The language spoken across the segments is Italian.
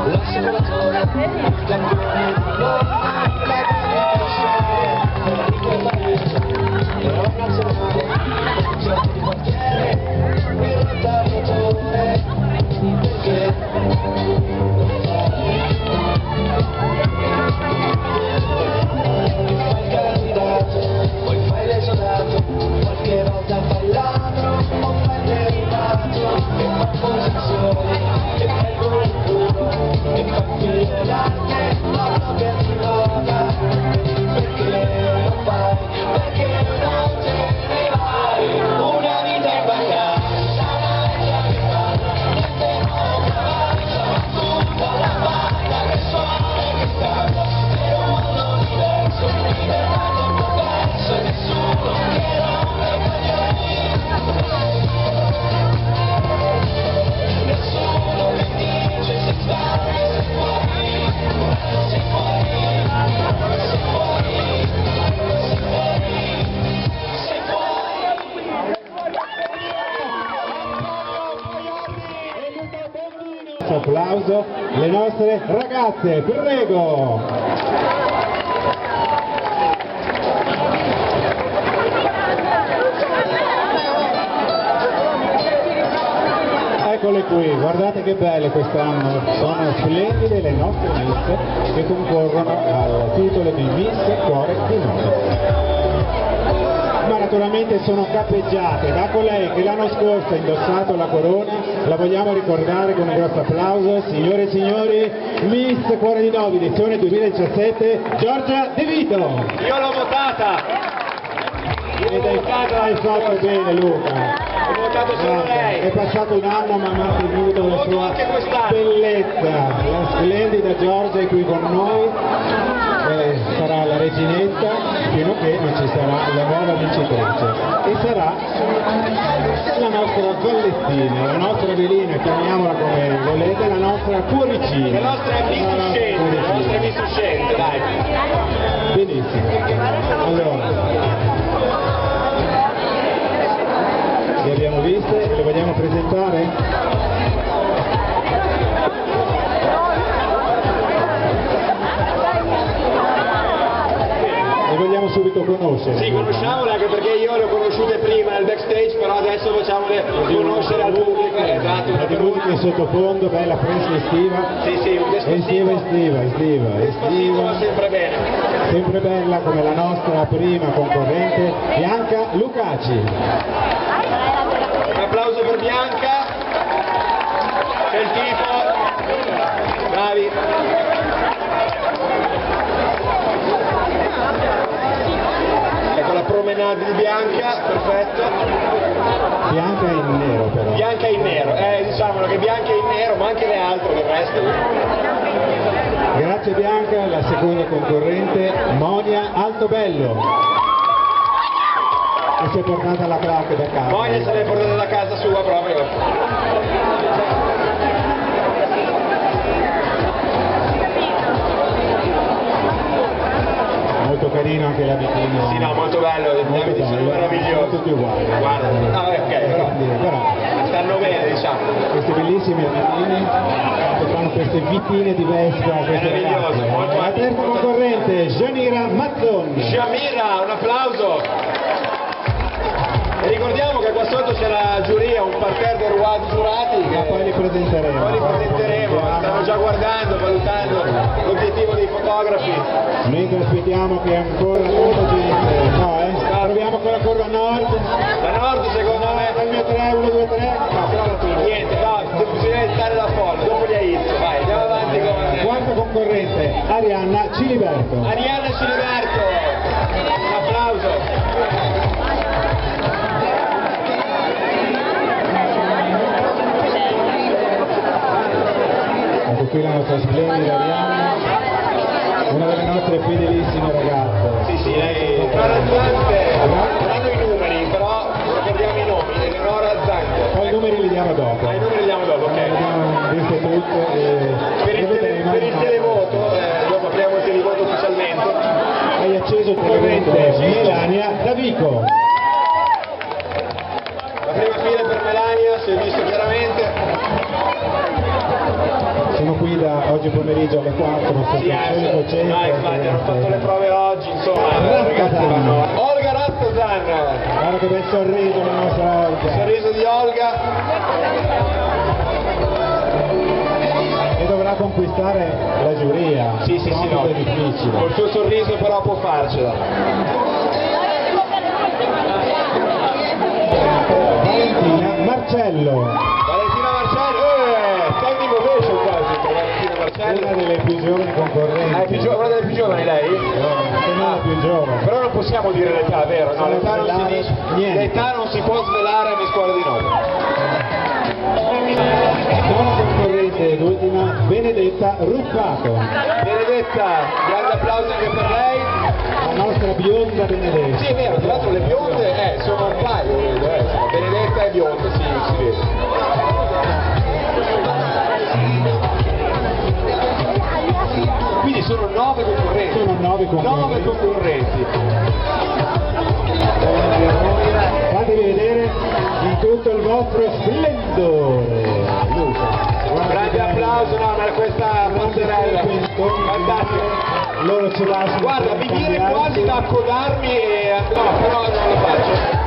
l'assicurazione, il campione di noi, la grande di quel paese, l'eroe nazionale, il concerto di quartiere, il rottatore, perché fai il candidato, poi fai l'esodato, qualche volta fai il ladro, o fai il derivato, e fa posizioni, e fai il culo, e fai il figlio d'arte, ma che ti vada, perché lo fai, perché non te ne vai, una vita in vacanza, una vecchia che parla, niente nuovo cavallo, ma tutta la banda che suona e che canta, per un mondo diverso, libertà tempo perso, e nessuno che rompe i coglioni, nessuno che dice se sbagli, se fuori, se fuori, se fuori, se fuori, se fuori. Applauso, le nostre ragazze, prego! Eccole qui, guardate che belle quest'anno, sono splendide le nostre Miss che concorrono al titolo di Miss Cuore di Noi. Ma naturalmente sono cappeggiate da colei che l'anno scorso ha indossato la corona, la vogliamo ricordare con un grosso applauso, signore e signori, Miss Cuore di Novi, edizione 2017, Giorgia De Vito! Io l'ho votata! Ed hai fatto bene Luca! Ho votato solo lei! È passato un anno ma ha mantenuto la Voto sua anche quest'anno. bellezza, la splendida Giorgia è qui con noi, sarà la reginetta fino a che non ci sarà la nuova vincitrice e sarà la nostra Vallettina, la nostra velina, chiamiamola come volete, la nostra cuoricina. La nostra Miss Uscente, dai! Benissimo. Allora, le abbiamo viste, le vogliamo presentare? Le vogliamo subito conoscere? Sì, conosciamole anche perché io le ho conosciute prima nel backstage, però adesso facciamole conoscere al pubblico. Esatto, La di musica in sottofondo, bella fresca estiva. Sì, sì, un Estiva, Despacito va sempre bene. sempre bella come la nostra prima concorrente, Bianca Lucaci. Un applauso per Bianca, c'è il tifo, bravi. Ecco la promenade di Bianca, perfetto. Bianca è in nero però. Bianca in nero, diciamolo che Bianca è in nero, ma anche le altre del resto. Grazie Bianca, la seconda concorrente, Monia Altobello. E si è portata la crack da casa. Monia se l'è portata da casa sua proprio. Molto carino anche la bikini. Sì, no, molto bello, Molto sono bello, meravigliosi. tutti uguali. Guarda, ok, però stanno bene, diciamo. Queste bellissime bikini che fanno queste vitine di Vespa, queste Meraviglioso, ragazze. molto La terza concorrente, Janira Mazzon. Shamira, un applauso! E ricordiamo che qua sotto c'è la giuria, un parterre di giurati Ma poi li presenteremo. poi li presenteremo, stanno già guardando, valutando l'obiettivo dei fotografi. Mentre aspettiamo che ancora molta gente. No, proviamo con la curva nord. Da nord secondo me. Al mio 3, 1, 2, 3. No, prova tu, niente, no, bisogna stare da fuori, dopo gli hai visto, vai, andiamo avanti con Quarta concorrente, Arianna Ciliberto. Arianna Ciliberto, un applauso. Ecco qui la nostra splendida Arianna, una delle nostre fedelissime ragazze. Sì, sì, lei razzante, non hanno i numeri, però ricordiamo i nomi, Eleonora Zante. Poi i numeri li diamo dopo. I numeri li diamo dopo, ok. Le abbiamo viste tutte Per il televoto, dopo apriamo il televoto ufficialmente. Hai acceso il televoto Melania Davico. La prima fila per Melania, si è visto chiaramente. Sono qui da prova oggi pomeriggio alle 4 sul Sì, concerto centro. no, infatti hanno fatto le prove oggi, insomma, ragazzi vanno. Olga Rastazan, Guarda che bel sorriso la nostra Olga. sorriso di Olga. E dovrà conquistare la giuria. Sì, no. È difficile. Col suo sorriso però può farcela. Valentina Marcello, Valentina Marcello, standing ovation quasi per Valentina Marcello. una delle più giovani concorrenti. Una delle più giovani lei? Se non la più giovane. Però non possiamo dire l'età, vero? No, l'età non si dice. Niente. L'età non si può svelare alle scuole di notte. Nona concorrente ed ultima, Benedetta Ruffato, Benedetta, grande applauso anche per lei. la nostra bionda Benedetta. Sì, è vero, tra l'altro le bionde sono un paio, vedo, insomma, Benedetta è bionda, sì, si vede. Quindi sono 9 concorrenti. Sono 9 concorrenti. 9 concorrenti. Fatevi vedere in tutto il vostro splendore. Luca. Grande applauso, no, ma questa passerella. Fantastico. Loro ci lasciano. Guarda, mi viene quasi da accodarmi e... no, però non lo faccio.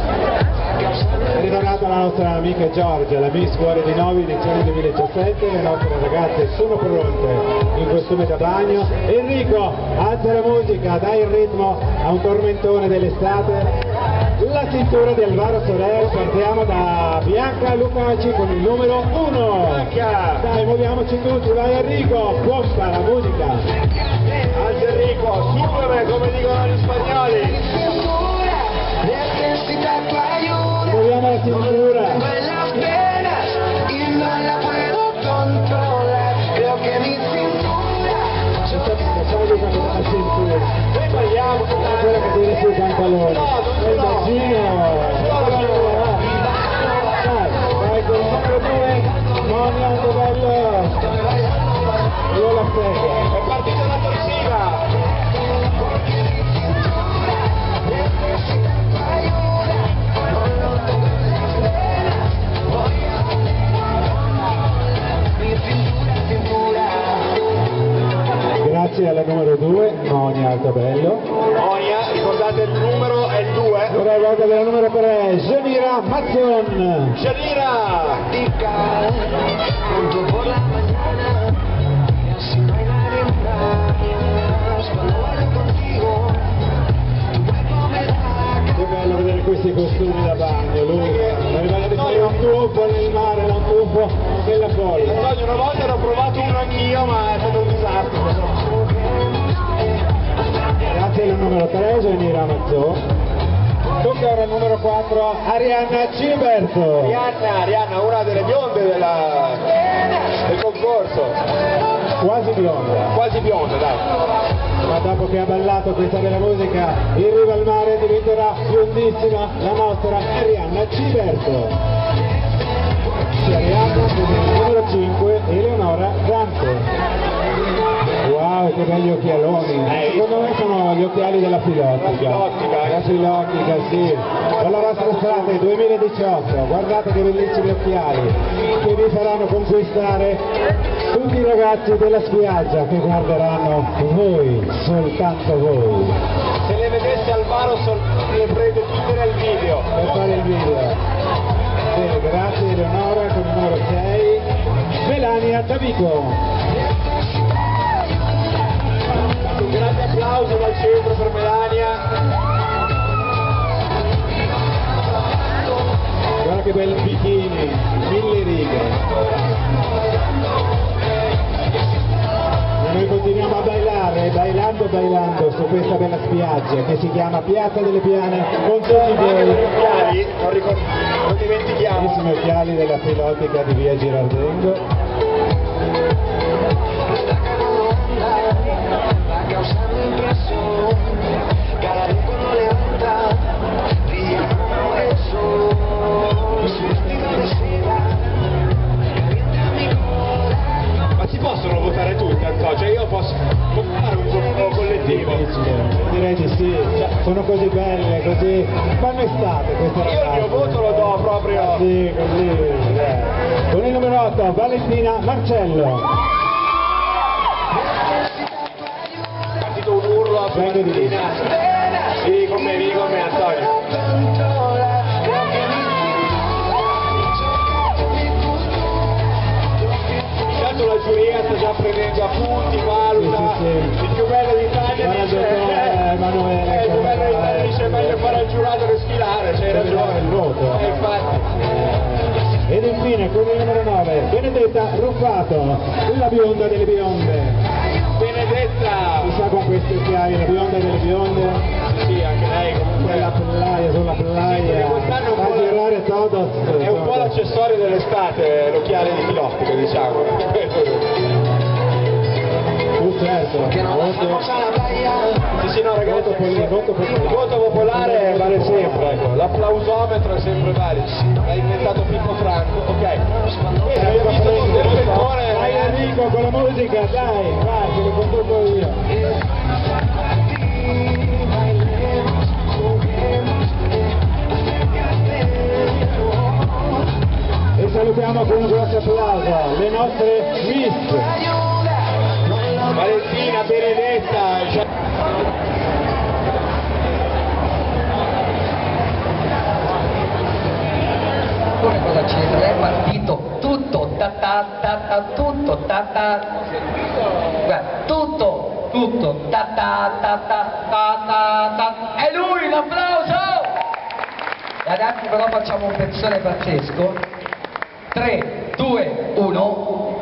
È ritornata la nostra amica Giorgia, la Miss Cuore di Novi edizione 2017, le nostre ragazze sono pronte in costume da bagno. Enrico, alza la musica, dai il ritmo a un tormentone dell'estate. La cintura di Alvaro Soler, partiamo da Bianca Lucaci con il numero 1. Bianca! Dai, muoviamoci tutti, vai Enrico, pompa la musica. Alza Enrico, súbeme, come dicono gli spagnoli. Muoviamo la cintura. Noi balliamo, Quella che tiene sui pantaloni. Il bacino. Vai con il numero 2, Monia Antobello. Io la seguo. è partita la torsiva. Grazie alla numero 2, Monia Altabello. Monia, ricordate il numero è il 2. Ora è volta della numero 3, Janira Mazzon. Shanira! Che bello vedere questi costumi da bagno, lui arriva di fare un tuffo nel mare, un tuffo della folla. Antonio, una volta ne ho provato uno anch'io, ma è stato un disastro. Grazie al numero 3, Janira Mazzon. Tocca ora il numero 4, Arianna Ciberto. Arianna, una delle bionde del concorso. Quasi bionda. Quasi bionda, dai. Ma dopo che ha ballato questa bella musica, in riva al mare diventerà biondissima la nostra Arianna Ciberto. Sì, Arianna con il numero 5, Eleonora Dante. Wow, che belli occhialoni. Secondo me sono gli occhiali della Filottica. La Filottica, sì. Con la vostra estate 2018, guardate che bellissimi occhiali che vi faranno conquistare tutti i ragazzi della spiaggia che guarderanno voi, soltanto voi, Se le vedesse Alvaro le prende tutte nel video. per fare il video. Bene, grazie Eleonora con il numero 6, Melania Davico. Un grande applauso dal centro per Melania. Guarda che bel bikini, 1000 righe. E noi continuiamo a bailare, bailando su questa bella spiaggia che si chiama Piazza delle Piane con tutti Anche voi. gli occhiali, non dimentichiamo. Bellissimi occhiali della Filotica di via Girardengo. Ma si possono votare tutte, Antonio? Cioè io posso fare un voto collettivo? Direi di sì. sono così belle, così fanno estate queste ragazze. Io il mio voto lo do proprio. Così, così. Con il numero 8, Valentina Marcello. È partito un urlo a Vengo di lì. Valentina. Vieni con me Antonio. Intanto la giuria sta già prendendo appunti, valuta, Sì. il più bello d'Italia Guarda, dice, Emanuele, il più bello d'Italia dice meglio fare il giurato che sfilare, c'hai ragione. Il voto. Infatti. Ed infine con il numero 9, Benedetta Ruffato, la bionda delle bionde. Benedetta! Chissà con questi occhiali, la bionda delle bionde, Sì, anche lei comunque quella playa, sulla playa, quest'anno a girare todo. è un po' l'accessorio dell'estate, l'occhiale di Filottico, diciamo. Certo, voto, Sì, no ragazzi, voto popolare. il voto popolare vale sempre, ecco. L'applausometro è sempre valido. L'ha inventato Pippo Franco, ok. Bene, abbiamo visto tutto il settore. Dai Enrico con la musica, dai, vai, che lo conduco io. E salutiamo con un grosso applauso le nostre Miss. Valentina, Benedetta, cosa c'entra? È partito tutto, tutto, guarda, tutto, è lui l'applauso! E adesso però facciamo un pezzone pazzesco. 3, 2, 1.